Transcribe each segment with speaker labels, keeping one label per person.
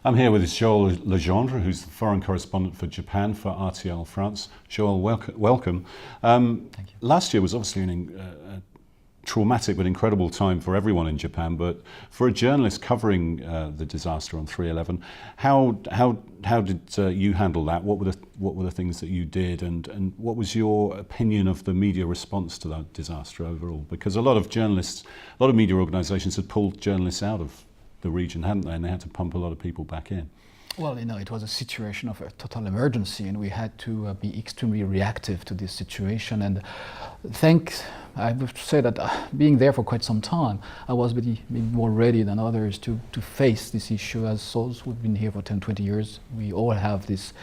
Speaker 1: I'm here with Joel Legendre, who's the foreign correspondent for Japan for RTL France. Joel, welcome.
Speaker 2: Thank you.
Speaker 1: Last year was obviously a traumatic but incredible time for everyone in Japan, but for a journalist covering the disaster on 3/11, how did you handle that? What were the things that you did, and what was your opinion of the media response to that disaster overall? Because a lot of journalists, a lot of media organisations had pulled journalists out of the region, hadn't they? And they had to pump a lot of people back in.
Speaker 2: Well, it was a situation of a total emergency, and we had to be extremely reactive to this situation. And I would say that being there for quite some time, I was maybe more ready than others to face this issue. As those who've been here for 10, 20 years, we all have this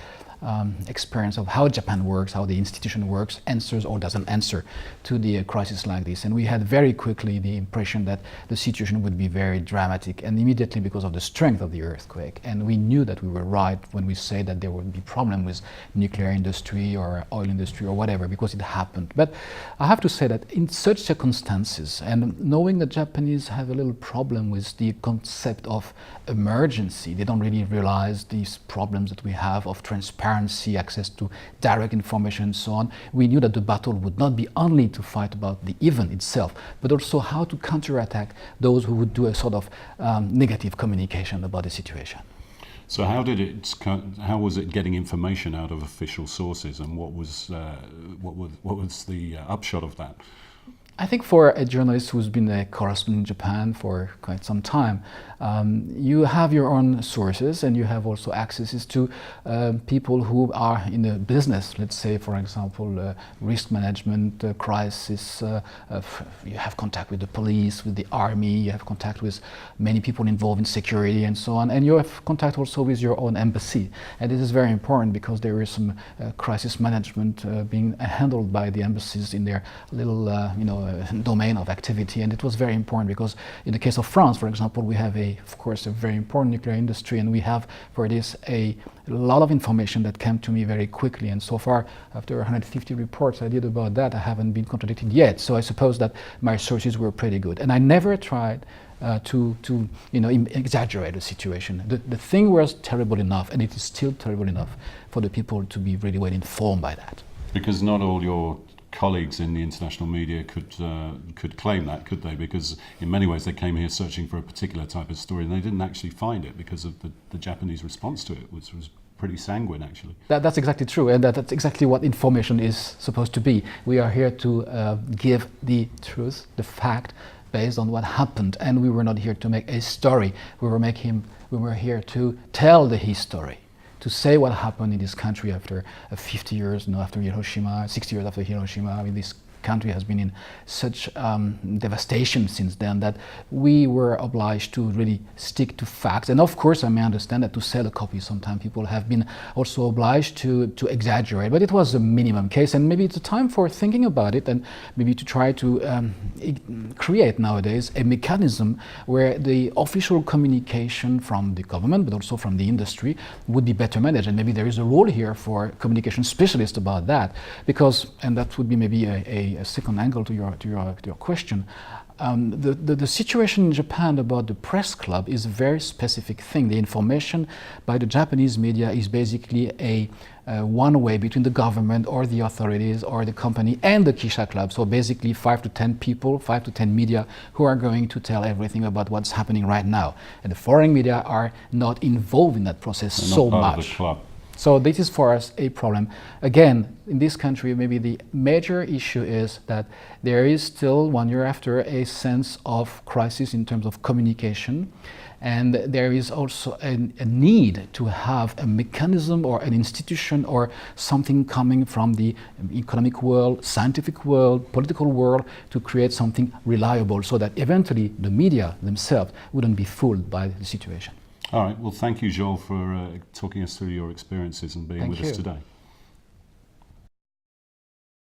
Speaker 2: experience of how Japan works, how the institution works, answers or doesn't answer to the crisis like this. And we had very quickly the impression that the situation would be very dramatic, and immediately because of the strength of the earthquake. And we knew that we were right when we said that there would be problem with nuclear industry or oil industry or whatever, because it happened. But I have to say that in such circumstances, and knowing that Japanese have a little problem with the concept of emergency, they don't really realize these problems that we have of transparency, access to direct information and so on. We knew that the battle would not be only to fight about the event itself, but also how to counterattack those who would do a sort of negative communication about the situation.
Speaker 1: So how was it getting information out of official sources, and what was the upshot of that?
Speaker 2: I think for a journalist who's been a correspondent in Japan for quite some time, you have your own sources, and you have also accesses to people who are in the business. Let's say, for example, risk management, crisis. You have contact with the police, with the army. You have contact with many people involved in security and so on. And you have contact also with your own embassy. And this is very important because there is some crisis management being handled by the embassies in their little, domain of activity. And it was very important because in the case of France, for example, we have of course, a very important nuclear industry, and we have for this a lot of information that came to me very quickly. And so far, after 150 reports I did about that, I haven't been contradicted yet. So I suppose that my sources were pretty good, and I never tried to exaggerate the situation. The thing was terrible enough, and it is still terrible enough for the people to be really well informed by that.
Speaker 1: Because not all your colleagues in the international media could claim that, could they? Because in many ways they came here searching for a particular type of story, and they didn't actually find it because of the Japanese response to it, which was pretty sanguine, actually.
Speaker 2: That's exactly true, and that's exactly what information is supposed to be. We are here to give the truth, the fact, based on what happened, and we were not here to make a story. We were here to tell the history, to say what happened in this country after 50 years, after Hiroshima, 60 years after Hiroshima. I mean, this country has been in such devastation since then that we were obliged to really stick to facts. And of course, I may understand that to sell a copy, sometimes people have been also obliged to exaggerate, but it was a minimum case, and maybe it's a time for thinking about it, and maybe to try to create nowadays a mechanism where the official communication from the government, but also from the industry, would be better managed. And maybe there is a role here for communication specialists about that, because, and that would be maybe a second angle to your question. The situation in Japan about the press club is a very specific thing. The information by the Japanese media is basically a one way between the government or the authorities or the company and the Kisha club. So basically 5 to 10 people, 5 to 10 media who are going to tell everything about what's happening right now. And the foreign media are not involved in that process so much. So this is for us a problem. Again, in this country, maybe the major issue is that there is still, 1 year after, a sense of crisis in terms of communication. And there is also a need to have a mechanism or an institution or something coming from the economic world, scientific world, political world, to create something reliable so that eventually the media themselves wouldn't be fooled by the situation.
Speaker 1: All right. Well, thank you, Joel, for talking us through your experiences and being with us today.